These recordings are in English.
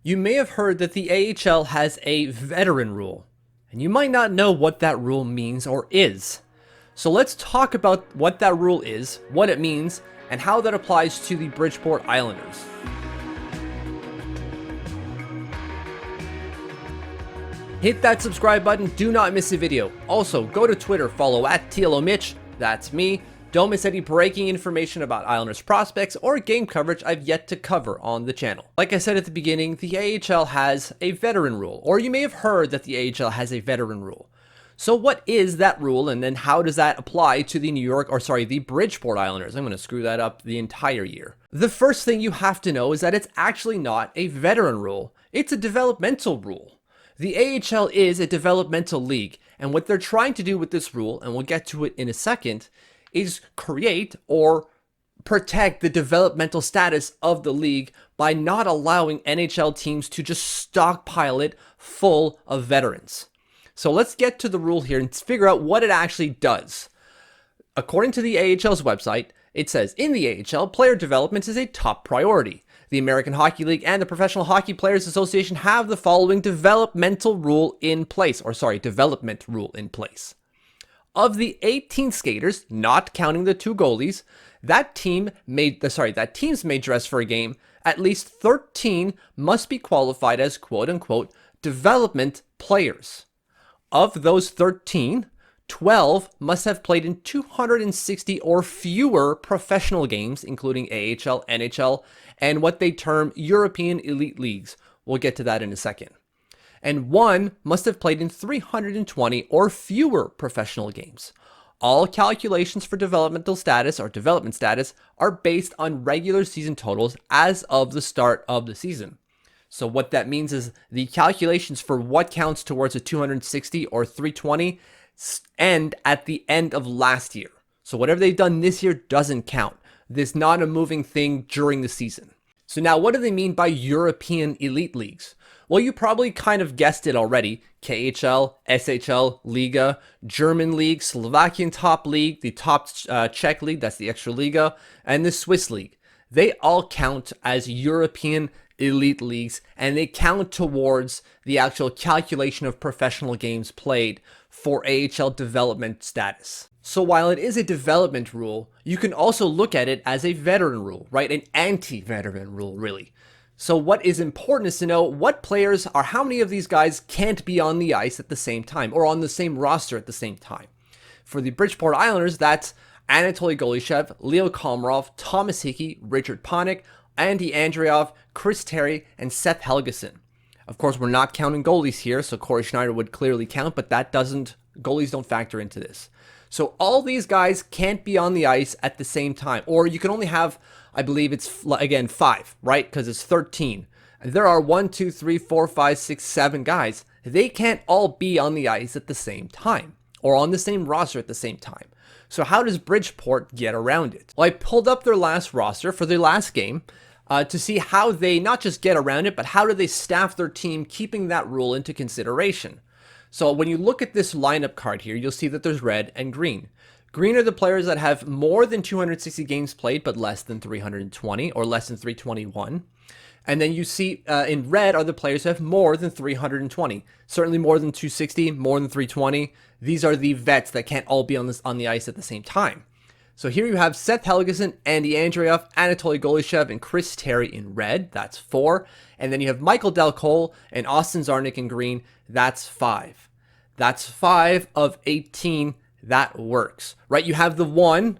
You may have heard that the AHL has a veteran rule, and you might not know what that rule means or is. So let's talk about what that rule is, what it means, and how that applies to the Bridgeport Islanders. Hit that subscribe button, do not miss a video. Also, go to Twitter, follow at TLOMitch, that's me. Don't miss any breaking information about Islanders prospects or game coverage I've yet to cover on the channel. Like I said at the beginning, the AHL has a veteran rule, or you may have heard that the AHL has a veteran rule. So what is that rule, and then how does that apply to the Bridgeport Islanders? I'm going to screw that up the entire year. The first thing you have to know is that it's actually not a veteran rule. It's a developmental rule. The AHL is a developmental league, and what they're trying to do with this rule, and we'll get to it in a second, is create or protect the developmental status of the league by not allowing NHL teams to just stockpile it full of veterans. So let's get to the rule here and figure out what it actually does. According to the AHL's website, it says, in the AHL, player development is a top priority. The American Hockey League and the Professional Hockey Players Association have the following development rule in place. Of the 18 skaters, not counting the 2 goalies, that teams may dress for a game, at least 13 must be qualified as quote-unquote development players. Of those 13, 12 must have played in 260 or fewer professional games, including AHL, NHL, and what they term European elite leagues. We'll get to that in a second. And 1 must have played in 320 or fewer professional games. All calculations for development status are based on regular season totals as of the start of the season. So what that means is the calculations for what counts towards a 260 or 320 end at the end of last year. So whatever they've done this year doesn't count. This is not a moving thing during the season. So now what do they mean by European elite leagues? Well, you probably kind of guessed it already. KHL, SHL, Liga, German League, Slovakian Top League, the Top Czech League, that's the Extra Liga, and the Swiss League. They all count as European elite leagues, and they count towards the actual calculation of professional games played for AHL development status. So while it is a development rule, you can also look at it as a veteran rule, right? An anti-veteran rule, really. So what is important is to know how many of these guys can't be on the ice at the same time or on the same roster at the same time. For the Bridgeport Islanders, that's Anatoly Golishev, Leo Komarov, Thomas Hickey, Richard Panik, Andy Andreoff, Chris Terry, and Seth Helgeson. Of course, we're not counting goalies here, so Corey Schneider would clearly count, but goalies don't factor into this. So all these guys can't be on the ice at the same time, or you can only have, I believe it's, again, 5, right? Because it's 13. There are 1, 2, 3, 4, 5, 6, 7 guys. They can't all be on the ice at the same time, or on the same roster at the same time. So how does Bridgeport get around it? Well, I pulled up their last roster for their last game to see how they not just get around it, but how do they staff their team, keeping that rule into consideration. So when you look at this lineup card here, you'll see that there's red and green. Green are the players that have more than 260 games played, but less than 320 or less than 321. And then you see in red are the players who have more than 320, certainly more than 260, more than 320. These are the vets that can't all be on the ice at the same time. So here you have Seth Helgeson, Andy Andreoff, Anatoly Golishev, and Chris Terry in red. That's 4. And then you have Michael Del Cole and Austin Czarnik in green. That's 5. That's 5 of 18. That works, right? You have the 1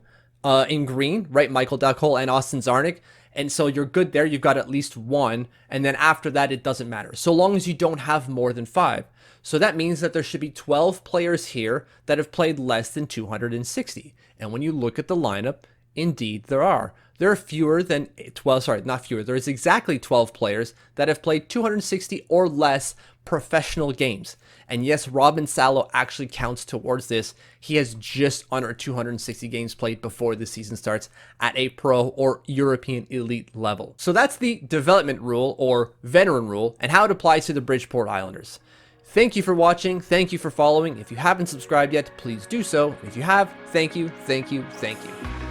in green, right? Michael Del Cole and Austin Czarnik. And so you're good there. You've got at least 1. And then after that, it doesn't matter. So long as you don't have more than 5. So that means that there should be 12 players here that have played less than 260. And when you look at the lineup, indeed there are. There are fewer than 12, not fewer. There is exactly 12 players that have played 260 or less professional games. And yes, Robin Salo actually counts towards this. He has just under 260 games played before the season starts at a pro or European elite level. So that's the development rule or veteran rule and how it applies to the Bridgeport Islanders. Thank you for watching. Thank you for following. If you haven't subscribed yet, please do so. If you have, thank you, thank you, thank you.